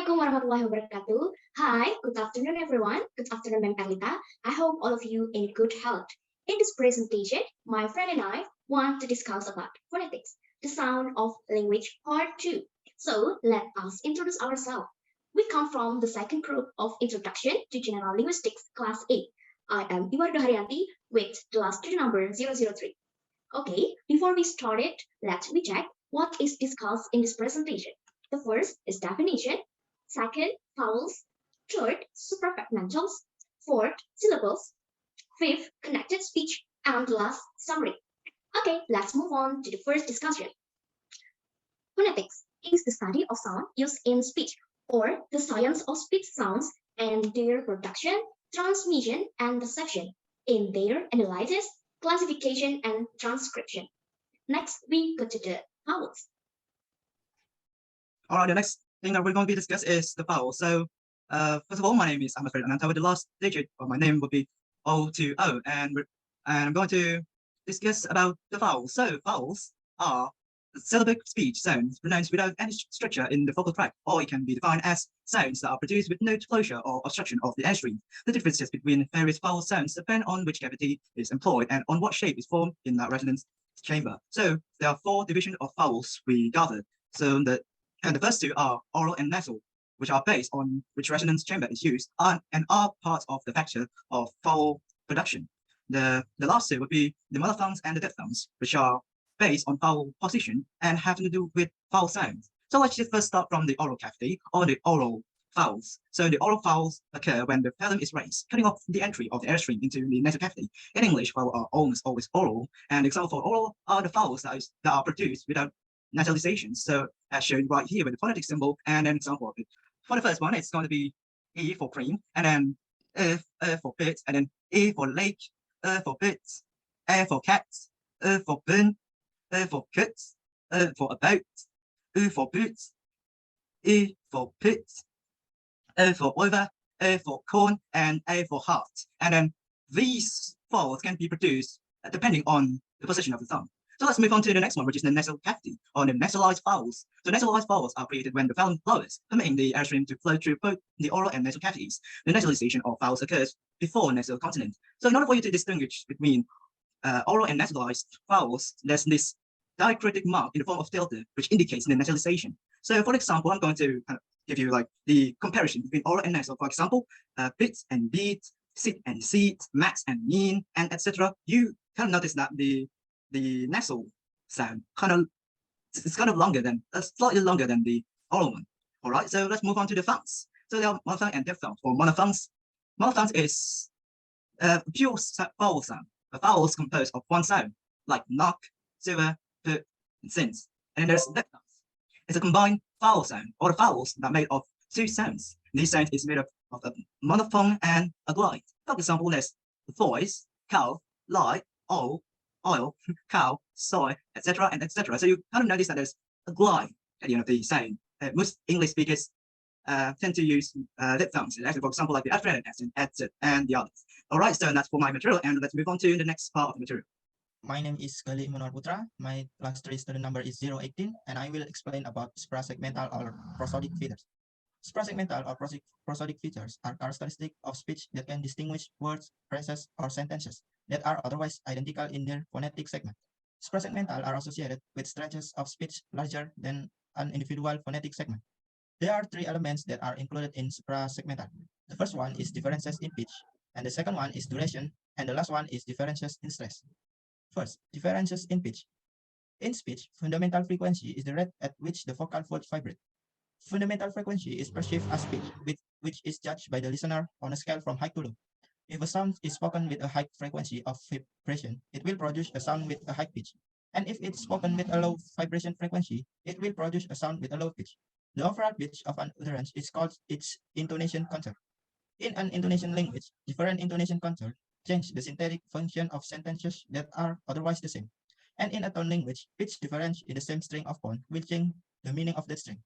Assalamualaikum warahmatullahi wabarakatuh. Hi, good afternoon everyone. Good afternoon, Ma'am Elita. I hope all of you in good health. In this presentation, my friend and I want to discuss about phonetics, the sound of language part 2. So let us introduce ourselves. We come from the second group of Introduction to General Linguistics, Class 8. I am Iwa Ridho Haryanti with the last student number 003. Okay, before we start it, let me check what is discussed in this presentation. The first is definition, second, vowels, third, suprafragmentals, fourth, syllables, fifth, connected speech, and last, summary. Okay, let's move on to the first discussion. Phonetics is the study of sound used in speech, or the science of speech sounds and their production, transmission, and reception in their analysis, classification, and transcription. Next, we go to the vowels. All right, the next thing that we're going to be discuss is the vowel. So, first of all, my name is Ahmad and Ananta. With the last digit of my name would be O2O, and I'm going to discuss about the vowels. So, vowels are syllabic speech sounds pronounced without any structure in the vocal tract, or it can be defined as sounds that are produced with no closure or obstruction of the airstream. The differences between various vowel sounds depend on which cavity is employed and on what shape is formed in the resonance chamber. So, there are four divisions of vowels we gathered. So, the first two are oral and nasal, which are based on which resonance chamber is used and are part of the factor of vowel production. The last two would be the monophthongs and the diphthongs, which are based on vowel position and have to do with vowel sounds. So let's just first start from the oral cavity or the oral vowels. So the oral vowels occur when the phlegm is raised, cutting off the entry of the airstream into the nasal cavity. In English, vowels are almost always oral, and example for oral are the vowels that are produced without nasalization. So as shown right here with the phonetic symbol and an example of it. For the first one, it's going to be E for cream, and then for bit, and then E for lake, for bits, A for cat, for bin, for cut, for about, for boots, E for pit, for over, for corn, and A for heart. And then these vowels can be produced depending on the position of the thumb. So let's move on to the next one, which is the nasal cavity, or the nasalized vowels. So nasalized vowels are created when the phlegm lowers, permitting the airstream to flow through both the oral and nasal cavities. The nasalization of vowels occurs before nasal consonant. So in order for you to distinguish between oral and nasalized vowels, there's this diacritic mark in the form of tilde, which indicates the nasalization. So for example, I'm going to give you like the comparison between oral and nasal. For example, bit and beat, sit and seat, max and mean, and etc. You kind of notice that the nasal sound it's kind of longer than slightly longer than the oral one. All right, so let's move on to the phongs. So there are monophthong and diphthong. For monophthongs, monophthongs is pure vowel sound. A vowel is composed of one sound, like knock, silver, put, and since. And then there's diphthongs. It's a combined vowel sound, or the vowels that are made of two sounds. These sounds is made of a monophthong and a glide. For example, there's voice, cow, lie, oil, cow, soy, etc., and etc. So you kind of notice that there's a glide at the end of the sound. Most English speakers tend to use diphthongs, for example, like the Australian accent, etc., and the others. All right, so that's for my material, and let's move on to the next part of the material. My name is Galih Putra. My class 3 student number is 018, and I will explain about suprasegmental or prosodic features. Suprasegmental or prosodic features are characteristics of speech that can distinguish words, phrases, or sentences that are otherwise identical in their phonetic segment. Suprasegmental are associated with stretches of speech larger than an individual phonetic segment. There are three elements that are included in suprasegmental. The first one is differences in pitch, and the second one is duration, and the last one is differences in stress. First, differences in pitch. In speech, fundamental frequency is the rate at which the vocal folds vibrate. Fundamental frequency is perceived as pitch, which is judged by the listener on a scale from high to low. If a sound is spoken with a high frequency of vibration, it will produce a sound with a high pitch. And if it's spoken with a low vibration frequency, it will produce a sound with a low pitch. The overall pitch of an utterance is called its intonation contour. In an intonation language, different intonation contours change the syntactic function of sentences that are otherwise the same. And in a tone language, pitch difference in the same string of tone will change the meaning of that string.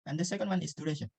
And the second one is duration.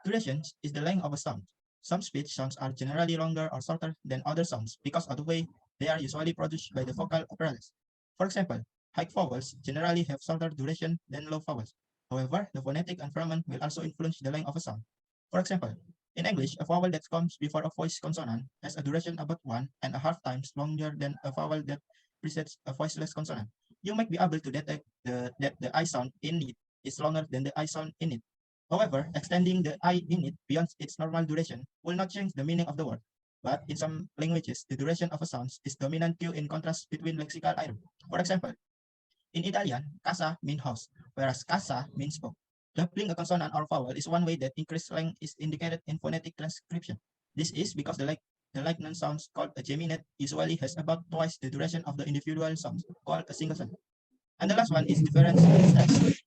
Duration is the length of a sound. Some speech sounds are generally longer or shorter than other sounds because of the way they are usually produced by the vocal apparatus. For example, high vowels generally have shorter duration than low vowels. However, the phonetic environment will also influence the length of a sound. For example, in English, a vowel that comes before a voice consonant has a duration about 1.5 times longer than a vowel that precedes a voiceless consonant. You might be able to detect that the I sound in it is longer than the I sound in it. However, extending the I in it beyond its normal duration will not change the meaning of the word. But in some languages, the duration of a sound is dominant cue in contrast between lexical item. For example, in Italian, casa means house, whereas casa means spoke. Doubling a consonant or vowel is one way that increased length is indicated in phonetic transcription. This is because the likeness sounds called a geminate usually has about twice the duration of the individual sounds called a single sound. And the last one is difference stress.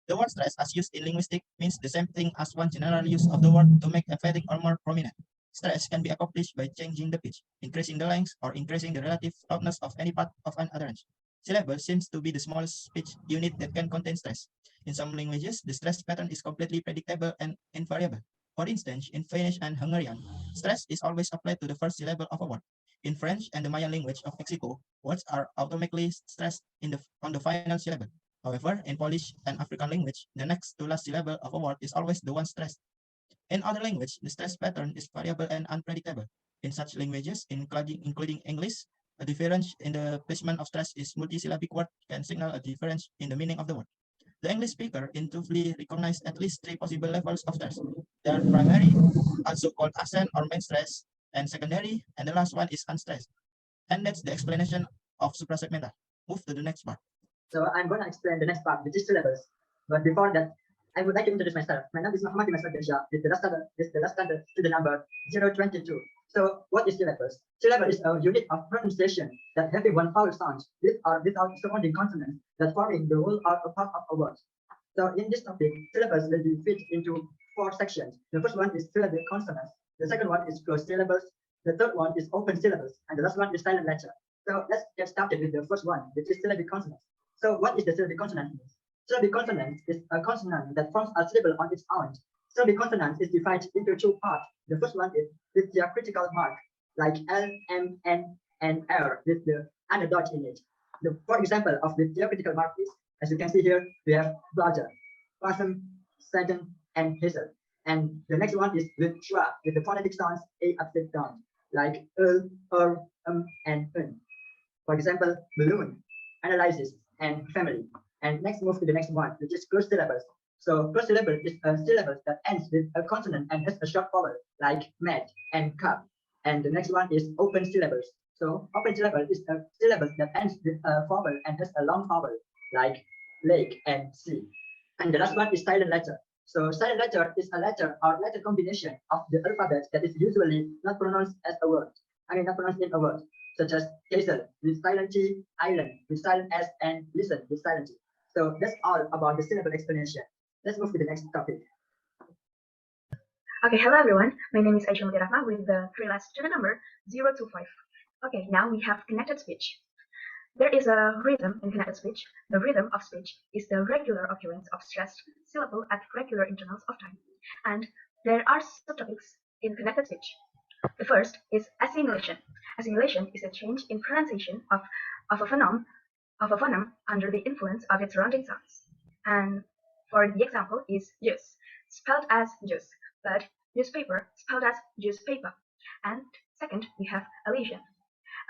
The word stress, as used in linguistic, means the same thing as one general use of the word to make emphatic or more prominent. Stress can be accomplished by changing the pitch, increasing the length, or increasing the relative loudness of any part of an utterance. Syllable seems to be the smallest speech unit that can contain stress. In some languages, the stress pattern is completely predictable and invariable. For instance, in Finnish and Hungarian, stress is always applied to the first syllable of a word. In French and the Mayan language of Mexico, words are automatically stressed on the final syllable. However, in Polish and African language, the next to last syllable of a word is always the one stressed. In other language, the stress pattern is variable and unpredictable. In such languages, including English, a difference in the placement of stress is multisyllabic word can signal a difference in the meaning of the word. The English speaker intuitively recognizes at least three possible levels of stress. They are primary, also called accent or main stress, and secondary, and the last one is unstressed. And that's the explanation of suprasegmental. Move to the next part. So I'm going to explain the next part, which is syllables. But before that, I would like to introduce myself. My name is Mochammad Ferdiansyah. This is the last standard to the number 022. So what is syllabus? Syllable is a unit of pronunciation that having one vowel sound with or without surrounding consonants that forming the whole or a part of a word. So in this topic, syllabus will be fit into 4 sections. The first one is syllable consonants. The second one is closed syllables. The third one is open syllables. And the last one is silent letter. So let's get started with the first one, which is syllabic consonants. So what is the syllabic consonant means? Syllabic consonant is a consonant that forms a syllable on its own. Syllabic consonant is divided into 2 parts. The first one is with their critical mark, like L, M, N, and R with the and a dot in it. For example of the diacritical mark is, as you can see here, we have brother, person, second, and hazel. And the next one is with schwa, with the phonetic sounds A upside down, like and un. For example, balloon, analysis, and family. And next move to the next one, which is closed syllables. So closed syllable is a syllable that ends with a consonant and has a short vowel, like mat and cup. And the next one is open syllables. So open syllable is a syllable that ends with a vowel and has a long vowel, like lake and sea. And the last one is silent letter. So silent letter is a letter or letter combination of the alphabet that is usually not pronounced as a word. Not pronounced in a word, such as castle with silent T, island with silent S, and listen with silent T. So that's all about the syllable explanation. Let's move to the next topic. Okay, hello everyone. My name is Aisyah Rahma with the 3 last student number 025. Okay, now we have connected speech. There is a rhythm in connected speech. The rhythm of speech is the regular occurrence of stressed syllable at regular intervals of time. And there are subtopics in connected speech. The first is assimilation. Assimilation is a change in pronunciation of a phoneme under the influence of its surrounding sounds. And for the example is juice, spelled as juice, but newspaper spelled as newspaper. And second, we have elision.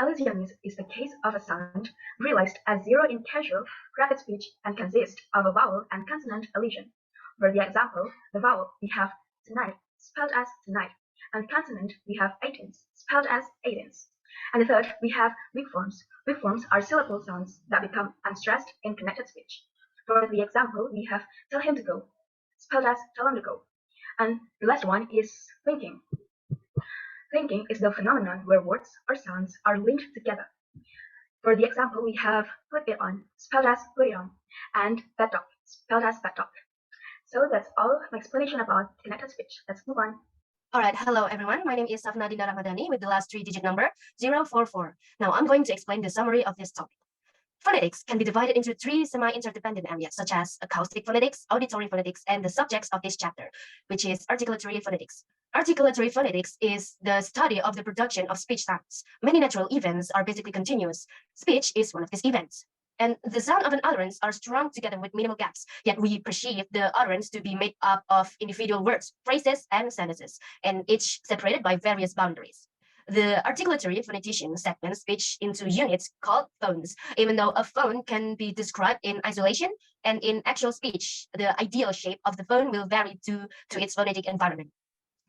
Elision is the case of a sound realized as zero in casual, rapid speech and consists of a vowel and consonant elision. For the example, the vowel we have tonight, spelled as tonight, and consonant we have 18s, spelled as 18s. And the third, we have weak forms. Weak forms are syllable sounds that become unstressed in connected speech. For the example, we have tell him to go, spelled as tell him to go. And the last one is thinking. Thinking is the phenomenon where words or sounds are linked together. For the example, we have put it on, spelled as put it on, and bed talk, spelled as bed talk. So that's all my explanation about connected speech. Let's move on. All right, hello everyone. My name is Shafna rahmadhani with the last 3-digit number 044. Now I'm going to explain the summary of this topic. Phonetics can be divided into 3 semi-interdependent areas, such as acoustic phonetics, auditory phonetics, and the subjects of this chapter, which is articulatory phonetics. Articulatory phonetics is the study of the production of speech sounds. Many natural events are basically continuous. Speech is one of these events. and the sound of an utterance are strung together with minimal gaps, yet we perceive the utterance to be made up of individual words, phrases, and sentences, and each separated by various boundaries. The articulatory phonetician segments speech into units called phones, even though a phone can be described in isolation, and in actual speech, the ideal shape of the phone will vary due to its phonetic environment.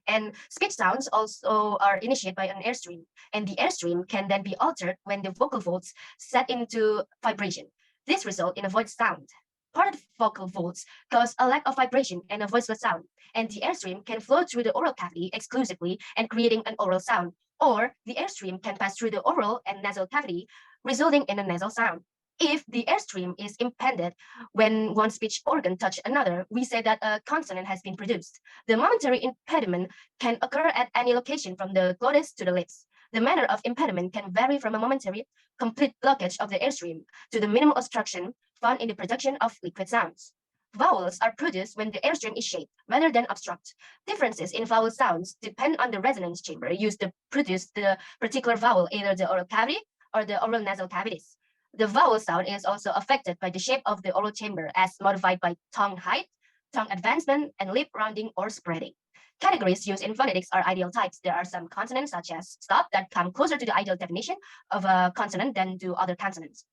And speech sounds also are initiated by an airstream, and the airstream can then be altered when the vocal folds set into vibration. This results in a voiced sound. Part of vocal folds cause a lack of vibration and a voiceless sound, and the airstream can flow through the oral cavity exclusively and creating an oral sound, or the airstream can pass through the oral and nasal cavity, resulting in a nasal sound. If the airstream is impeded when one speech organ touches another, we say that a consonant has been produced. The momentary impediment can occur at any location from the glottis to the lips. The manner of impediment can vary from a momentary, complete blockage of the airstream to the minimal obstruction found in the production of liquid sounds. Vowels are produced when the airstream is shaped rather than obstruct. Differences in vowel sounds depend on the resonance chamber used to produce the particular vowel, either the oral cavity or the oral nasal cavities. The vowel sound is also affected by the shape of the oral chamber as modified by tongue height, tongue advancement, and lip rounding or spreading. Categories used in phonetics are ideal types. There are some consonants such as stop that come closer to the ideal definition of a consonant than do other consonants.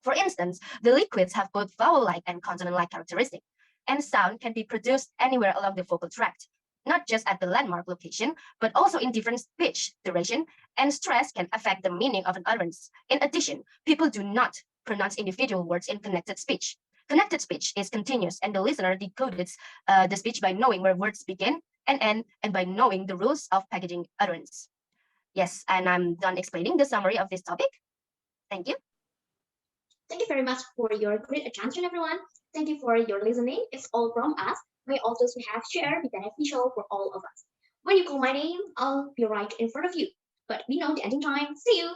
For instance, the liquids have both vowel-like and consonant-like characteristics, and sound can be produced anywhere along the vocal tract, not just at the landmark location, but also in different pitch, duration, and stress can affect the meaning of an utterance. In addition, people do not pronounce individual words in connected speech. Connected speech is continuous, and the listener decodes the speech by knowing where words begin and end, and by knowing the rules of packaging utterance. Yes, and I'm done explaining the summary of this topic. Thank you. Thank you very much for your great attention, everyone. Thank you for your listening. It's all from us. May all those we have shared be beneficial for all of us. When you call my name, I'll be right in front of you. But we know the ending time. See you.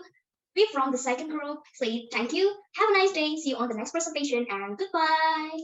We from the second group say thank you. Have a nice day. See you on the next presentation and goodbye.